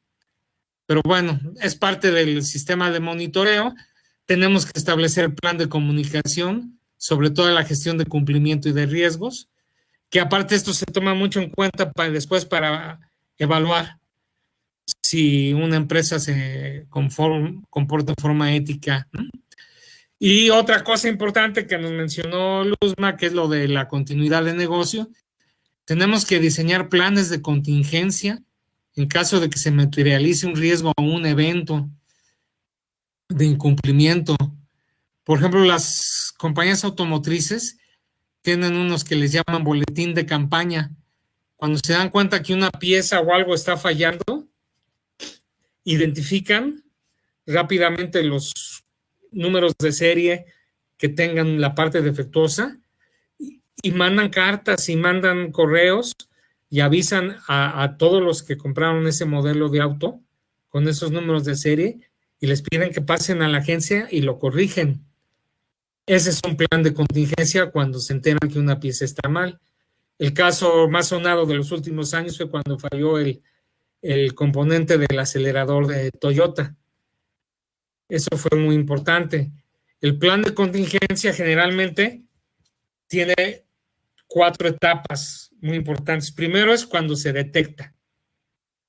B: Pero bueno, es parte del sistema de monitoreo. Tenemos que establecer el plan de comunicación, sobre todo la gestión de cumplimiento y de riesgos, que aparte esto se toma mucho en cuenta después para evaluar si una empresa se comporta de forma ética. Y otra cosa importante que nos mencionó Luzma, que es lo de la continuidad de negocio, tenemos que diseñar planes de contingencia en caso de que se materialice un riesgo o un evento de incumplimiento. Por ejemplo, las compañías automotrices tienen unos que les llaman boletín de campaña. Cuando se dan cuenta que una pieza o algo está fallando, identifican rápidamente los números de serie que tengan la parte defectuosa y mandan cartas y mandan correos y avisan a todos los que compraron ese modelo de auto con esos números de serie y les piden que pasen a la agencia y lo corrigen. Ese es un plan de contingencia cuando se enteran que una pieza está mal. El caso más sonado de los últimos años fue cuando falló el componente del acelerador de Toyota. Eso fue muy importante. El plan de contingencia generalmente tiene 4 etapas muy importantes. Primero es cuando se detecta.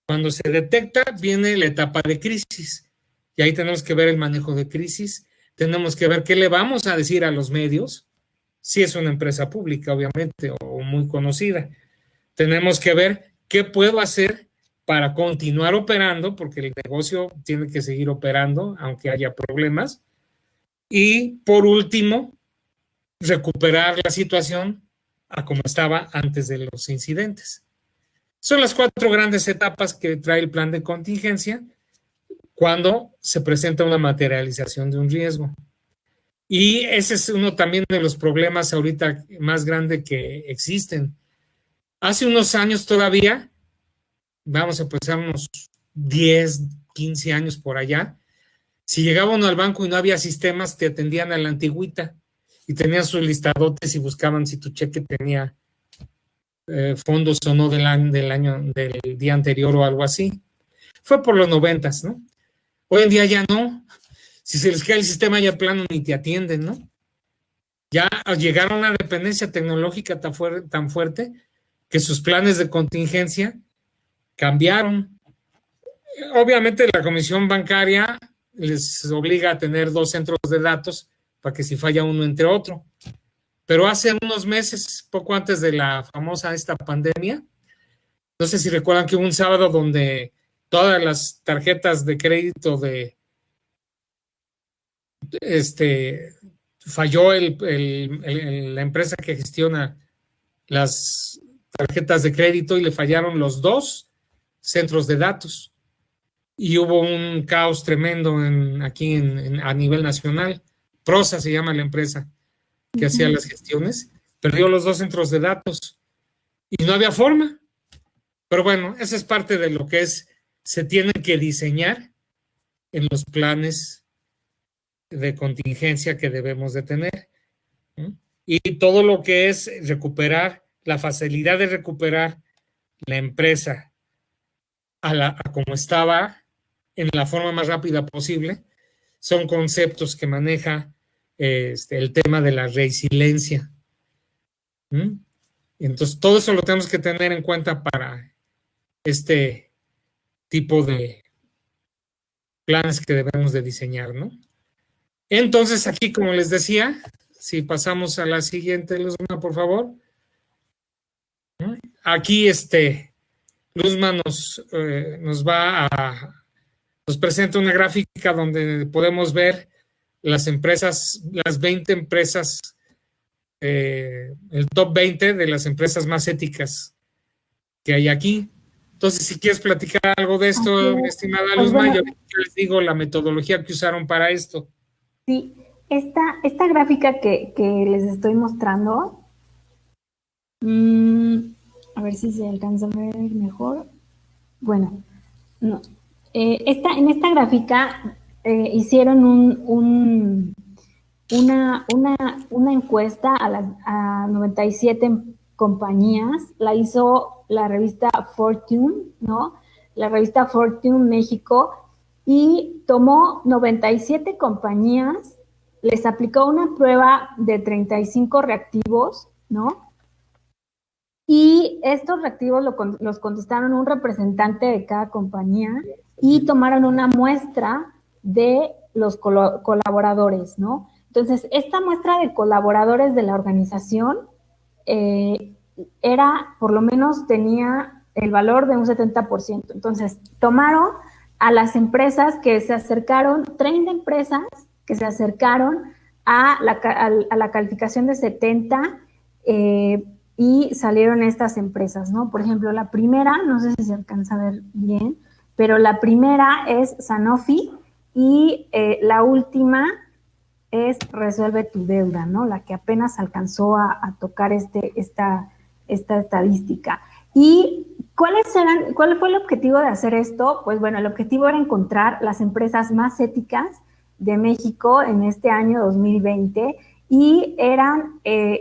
B: Cuando se detecta viene la etapa de crisis. Y ahí tenemos que ver el manejo de crisis. Tenemos que ver qué le vamos a decir a los medios, si es una empresa pública, obviamente, o muy conocida. Tenemos que ver qué puedo hacer para continuar operando, porque el negocio tiene que seguir operando, aunque haya problemas. Y, por último, recuperar la situación a como estaba antes de los incidentes. Son las 4 grandes etapas que trae el plan de contingencia cuando se presenta una materialización de un riesgo. Y ese es uno también de los problemas ahorita más grandes que existen. Hace unos años todavía, vamos a pensar unos 10, 15 años por allá, si llegaba uno al banco y no había sistemas, te atendían a la antigüita y tenían sus listadotes y buscaban si tu cheque tenía fondos o no del día anterior o algo así. Fue por los 90s, ¿no? Hoy en día ya no. Si se les cae el sistema ya plano ni te atienden, ¿no? Ya llegaron a una dependencia tecnológica tan fuerte que sus planes de contingencia cambiaron. Obviamente la Comisión Bancaria les obliga a tener 2 centros de datos para que si falla uno entre otro. Pero hace unos meses, poco antes de la famosa esta pandemia, no sé si recuerdan que hubo un sábado donde todas las tarjetas de crédito de falló la empresa que gestiona las tarjetas de crédito y le fallaron los 2 centros de datos. Y hubo un caos tremendo aquí a nivel nacional. Prosa se llama la empresa que hacía las gestiones. Perdió los 2 centros de datos y no había forma. Pero bueno, esa es parte de lo que se tienen que diseñar en los planes de contingencia que debemos de tener. Y todo lo que es recuperar, la facilidad de recuperar la empresa a como estaba en la forma más rápida posible, son conceptos que maneja el tema de la resiliencia. Entonces, todo eso lo tenemos que tener en cuenta para este tipo de planes que debemos de diseñar, ¿no? Entonces, aquí, como les decía, si pasamos a la siguiente, Luzma, por favor. Aquí, Luzma nos presenta una gráfica donde podemos ver las empresas, las 20 empresas, el top 20 de las empresas más éticas que hay aquí. Entonces, si quieres platicar algo de esto, mi estimada Luzma, bueno, yo les digo la metodología que usaron para esto.
A: Sí, esta gráfica que les estoy mostrando, a ver si se alcanza a ver mejor. Bueno, no. En esta gráfica hicieron una encuesta a 97 compañías, la hizo la revista Fortune, ¿no? La revista Fortune México, y tomó 97 compañías, les aplicó una prueba de 35 reactivos, ¿no? Y estos reactivos los contestaron un representante de cada compañía y tomaron una muestra de los colaboradores, ¿no? Entonces, esta muestra de colaboradores de la organización por lo menos tenía el valor de un 70%. Entonces, tomaron a las empresas que se acercaron, 30 empresas que se acercaron a la calificación de 70 y salieron estas empresas, ¿no? Por ejemplo, la primera, no sé si se alcanza a ver bien, pero la primera es Sanofi y la última es Resuelve tu Deuda, ¿no? La que apenas alcanzó a tocar esta estadística. ¿Y cuál fue el objetivo de hacer esto? Pues bueno, el objetivo era encontrar las empresas más éticas de México en este año 2020 y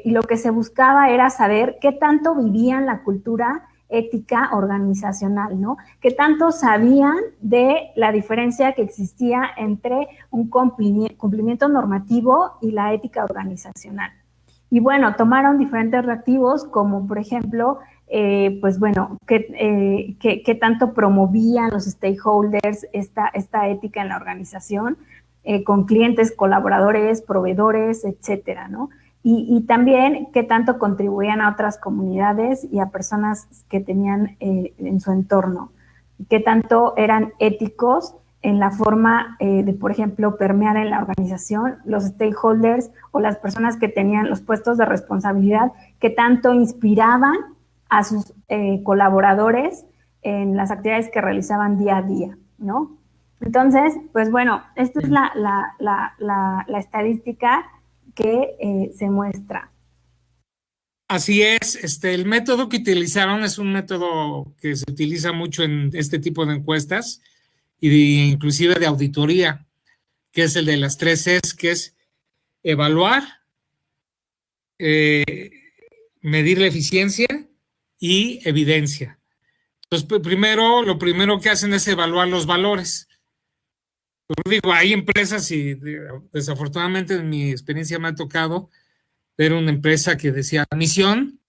A: lo que se buscaba era saber qué tanto vivían la cultura ética organizacional, ¿no? Qué tanto sabían de la diferencia que existía entre un cumplimiento normativo y la ética organizacional. Y bueno, tomaron diferentes reactivos como, por ejemplo, pues bueno, qué tanto promovían los stakeholders esta ética en la organización, con clientes, colaboradores, proveedores, etcétera, ¿no? Y también qué tanto contribuían a otras comunidades y a personas que tenían en su entorno, qué tanto eran éticos en la forma de, por ejemplo, permear en la organización, los stakeholders o las personas que tenían los puestos de responsabilidad, qué tanto inspiraban a sus colaboradores en las actividades que realizaban día a día, ¿no? Entonces, pues bueno, esta es la estadística que se muestra.
B: Así es, el método que utilizaron es un método que se utiliza mucho en este tipo de encuestas y inclusive de auditoría, que es el de las 3 Cs, que es evaluar, medir la eficiencia y evidencia. Entonces, lo primero que hacen es evaluar los valores. Digo, hay empresas y desafortunadamente en mi experiencia me ha tocado ver una empresa que decía misión,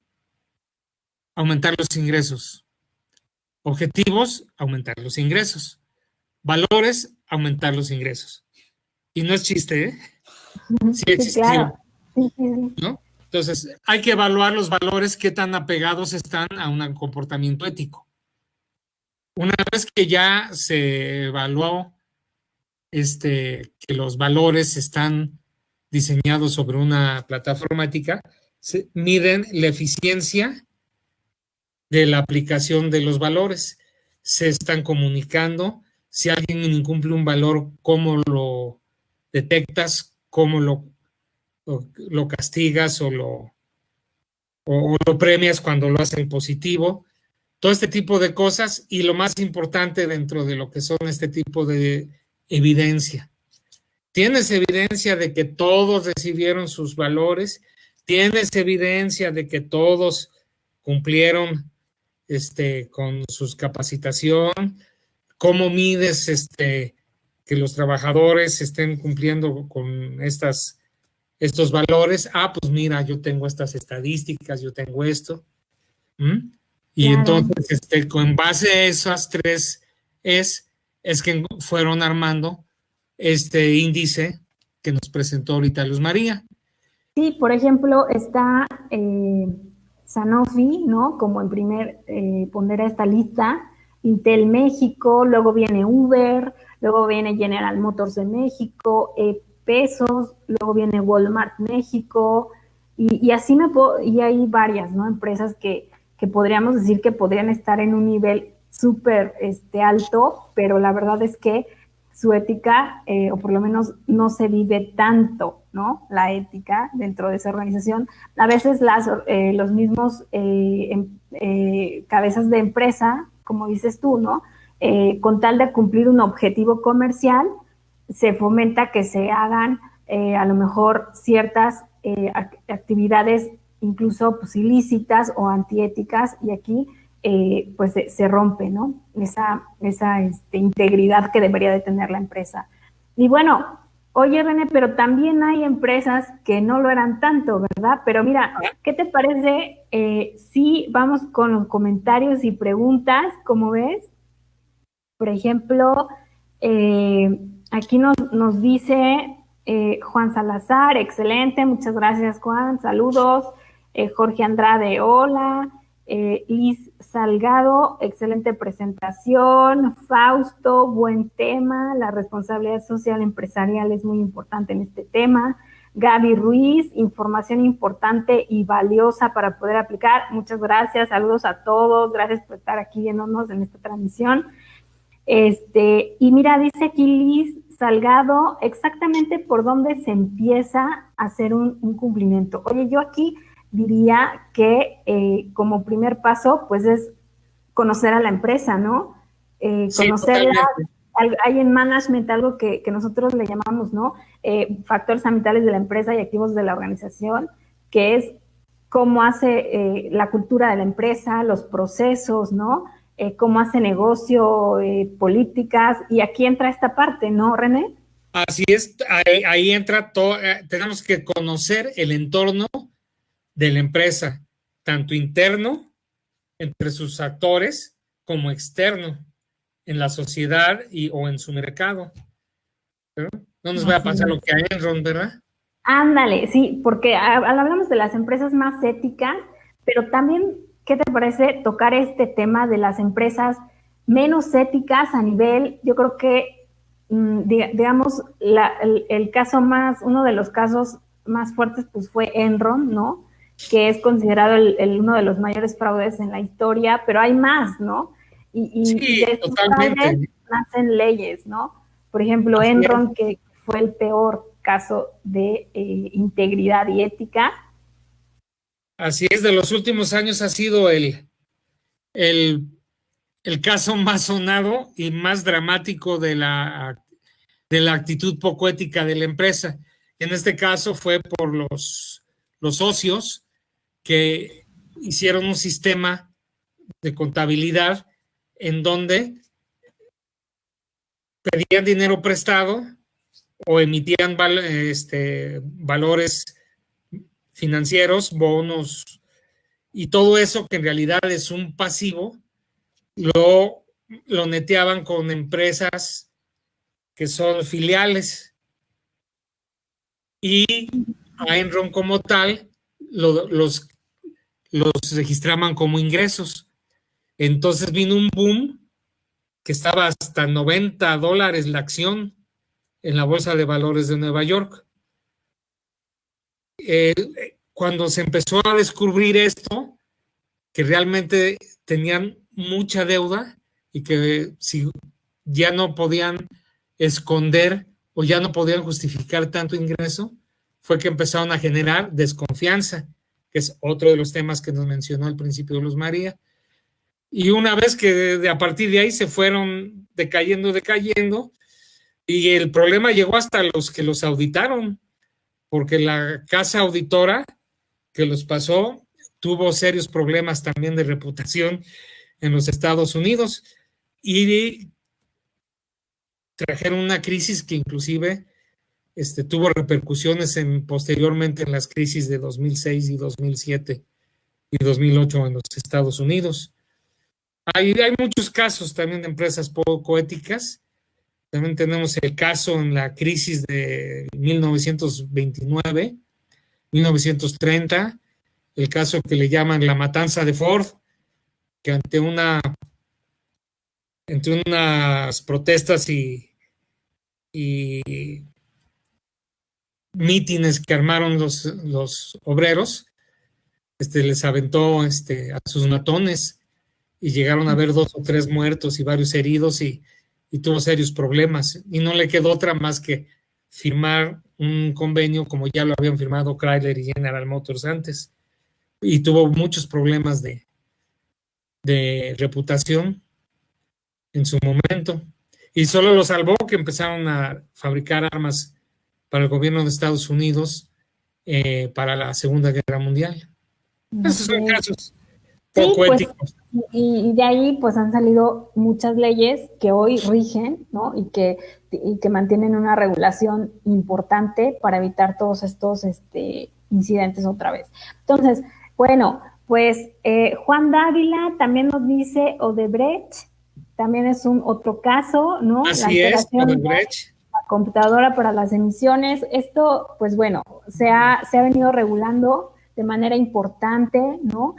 B: aumentar los ingresos. Objetivos, aumentar los ingresos. valores, aumentar los ingresos. Y no es chiste, ¿eh? Sí
A: Sí,
B: existió,
A: claro. Sí, sí, sí.
B: ¿no? Entonces, hay que evaluar los valores, qué tan apegados están a un comportamiento ético. Una vez que ya se evaluó que los valores están diseñados sobre una plataforma ética, se miden la eficiencia de la aplicación de los valores. Se están comunicando. Si alguien incumple un valor, ¿cómo lo detectas? ¿Cómo lo castigas o lo premias cuando lo hacen positivo? Todo este tipo de cosas, y lo más importante dentro de lo que son este tipo de evidencia. ¿Tienes evidencia de que todos recibieron sus valores? ¿Tienes evidencia de que todos cumplieron con su capacitación? ¿Cómo mides que los trabajadores estén cumpliendo con estos valores? Ah, pues mira, yo tengo estas estadísticas, yo tengo esto. ¿Mm? Y
A: Claro.
B: entonces, con base a esas tres es que fueron armando este índice que nos presentó ahorita Luz María.
A: Sí, por ejemplo, está Sanofi, ¿no? Como en primer pondera esta lista, Intel México, luego viene Uber, luego viene General Motors de México, Pesos, luego viene Walmart México, y así y hay varias, ¿no? Empresas que podríamos decir que podrían estar en un nivel súper alto, pero la verdad es que su ética, o por lo menos no se vive tanto, ¿no? La ética dentro de esa organización. A veces los mismos cabezas de empresa, como dices tú, ¿no? Con tal de cumplir un objetivo comercial, se fomenta que se hagan a lo mejor ciertas actividades incluso pues, ilícitas o antiéticas, y aquí pues se rompe, ¿no? Esa integridad que debería de tener la empresa. Y bueno, oye René, pero también hay empresas que no lo eran tanto, ¿verdad? Pero mira, ¿qué te parece si vamos con los comentarios y preguntas? ¿Cómo ves? Por ejemplo, aquí nos dice Juan Salazar, excelente, muchas gracias Juan, saludos. Jorge Andrade, hola. Liz Salgado, excelente presentación. Fausto, buen tema. La responsabilidad social empresarial es muy importante en este tema. Gaby Ruiz, información importante y valiosa para poder aplicar. Muchas gracias, saludos a todos, gracias por estar aquí viéndonos en esta transmisión. Y mira, dice aquí Liz Salgado, exactamente por dónde se empieza a hacer un cumplimiento. Oye, yo aquí diría que como primer paso, pues es conocer a la empresa, ¿no?
B: Sí,
A: conocerla. Hay en management algo que nosotros le llamamos, ¿no? Factores ambientales de la empresa y activos de la organización, que es cómo hace la cultura de la empresa, los procesos, ¿no? Cómo hace negocio, políticas, y aquí entra esta parte, ¿no, René?
B: Así es, ahí entra todo, tenemos que conocer el entorno de la empresa, tanto interno, entre sus actores, como externo, en la sociedad o en su mercado. ¿Pero? No nos va a pasar lo que a Enron, ¿verdad?
A: Ándale, sí, porque hablamos de las empresas más éticas, pero también, ¿qué te parece tocar este tema de las empresas menos éticas a nivel, yo creo que, digamos, el caso uno de los casos más fuertes, pues fue Enron, ¿no? Que es considerado uno de los mayores fraudes en la historia, pero hay más, ¿no? Y
B: Sí,
A: de estos
B: totalmente.
A: fraudes nacen leyes, ¿no? Por ejemplo,
B: Así
A: Enron,
B: es.
A: que fue el peor caso de integridad y ética.
B: Así es, de los últimos años ha sido el, el caso más sonado y más dramático de la actitud poco ética de la empresa. En este caso fue por los socios que hicieron un sistema de contabilidad en donde pedían dinero prestado o emitían valores financieros, bonos y todo eso que en realidad es un pasivo, lo neteaban con empresas que son filiales, y a Enron como tal los registraban como ingresos. Entonces vino un boom que estaba hasta $90 la acción en la Bolsa de Valores de Nueva York. Cuando se empezó a descubrir esto, que realmente tenían mucha deuda y que si ya no podían esconder o ya no podían justificar tanto ingreso, fue que empezaron a generar desconfianza, que es otro de los temas que nos mencionó al principio Luz María. Y una vez que a partir de ahí se fueron decayendo, y el problema llegó hasta los que los auditaron, porque la casa auditora que los pasó tuvo serios problemas también de reputación en los Estados Unidos y trajeron una crisis que inclusive tuvo repercusiones posteriormente en las crisis de 2006 y 2007 y 2008 en los Estados Unidos. Hay muchos casos también de empresas poco éticas. También tenemos el caso en la crisis de 1929, 1930, el caso que le llaman la matanza de Ford, que ante unas protestas y mítines que armaron los obreros, les aventó a sus matones y llegaron a haber 2 o 3 muertos y varios heridos y tuvo serios problemas. Y no le quedó otra más que firmar un convenio como ya lo habían firmado Chrysler y General Motors antes. Y tuvo muchos problemas de reputación en su momento. Y solo lo salvó que empezaron a fabricar armas para el gobierno de Estados Unidos para la Segunda Guerra Mundial. Esos son casos poco éticos.
A: Y de ahí pues han salido muchas leyes que hoy rigen, ¿no? Y que mantienen una regulación importante para evitar todos estos incidentes otra vez. Entonces, bueno, pues Juan Dávila también nos dice Odebrecht, también es otro caso, ¿no?
B: Así es, Odebrecht.
A: La computadora para las emisiones. Esto, pues bueno, se ha venido regulando de manera importante, ¿no?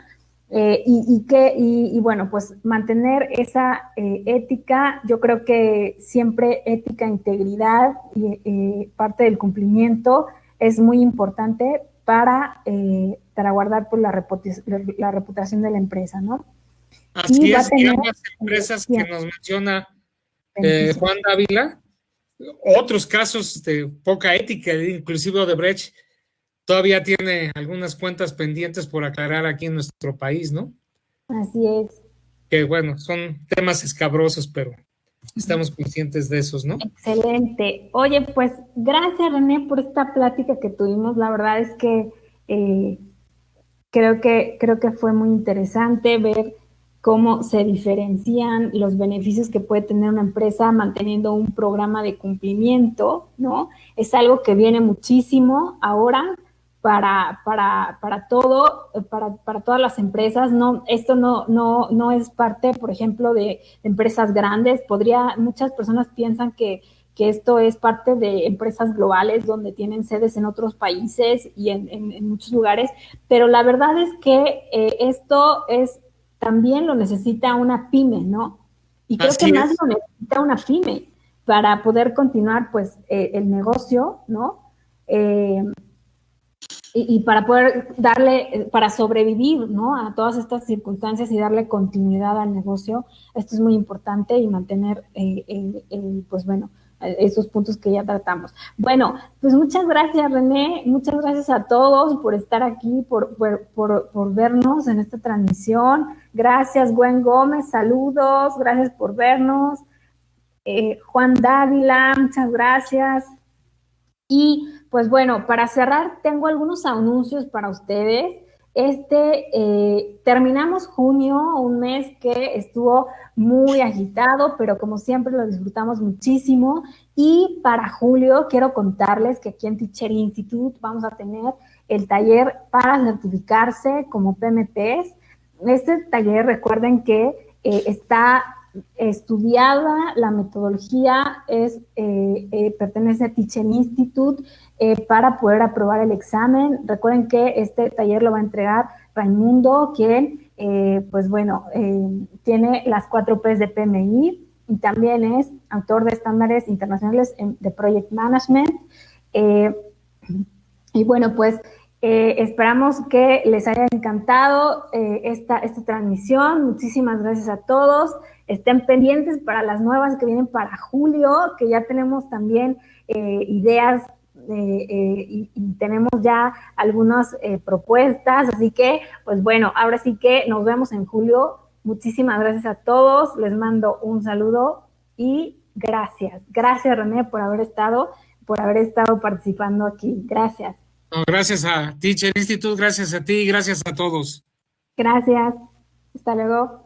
A: Y bueno, pues mantener esa ética, yo creo que siempre ética, integridad y parte del cumplimiento es muy importante para guardar pues, la reputación de la empresa, ¿no?
B: Así es, y ambas empresas que nos menciona Juan Dávila, otros casos de poca ética, inclusive Odebrecht, todavía tiene algunas cuentas pendientes por aclarar aquí en nuestro país, ¿no?
A: Así es.
B: Que bueno, son temas escabrosos, pero estamos conscientes de esos, ¿no?
A: Excelente. Oye, pues gracias, René, por esta plática que tuvimos. La verdad es que creo que fue muy interesante ver cómo se diferencian los beneficios que puede tener una empresa manteniendo un programa de cumplimiento, ¿no? Es algo que viene muchísimo ahora para todas las empresas. No, esto no es parte, por ejemplo, de empresas grandes. Muchas personas piensan que esto es parte de empresas globales donde tienen sedes en otros países y en muchos lugares, pero la verdad es que esto también lo necesita una pyme, ¿no? Y creo que más lo necesita una pyme para poder continuar, pues, el negocio, ¿no? Y para poder para sobrevivir, ¿no? A todas estas circunstancias y darle continuidad al negocio. Esto es muy importante y mantener, pues bueno, esos puntos que ya tratamos. Bueno, pues muchas gracias, René, muchas gracias a todos por estar aquí, por vernos en esta transmisión. Gracias, Gwen Gómez, saludos, gracias por vernos. Juan Dávila, muchas gracias. Y pues bueno, para cerrar, tengo algunos anuncios para ustedes. Terminamos junio, un mes que estuvo muy agitado, pero como siempre lo disfrutamos muchísimo. Y para julio quiero contarles que aquí en Teacher Institute vamos a tener el taller para certificarse como PMPs. Este taller, recuerden que está estudiada, la metodología pertenece a Teacher Institute para poder aprobar el examen. Recuerden que este taller lo va a entregar Raimundo, quien, pues bueno, tiene las 4 P's de PMI y también es autor de estándares internacionales de Project Management. Y bueno, pues esperamos que les haya encantado esta transmisión. Muchísimas gracias a todos. Estén pendientes para las nuevas que vienen para julio, que ya tenemos también ideas y tenemos ya algunas propuestas. Así que, pues bueno, ahora sí que nos vemos en julio. Muchísimas gracias a todos. Les mando un saludo y gracias. Gracias, René, por haber estado participando aquí. Gracias.
B: No, gracias a Teacher Institute, gracias a ti, gracias a todos.
A: Gracias. Hasta luego.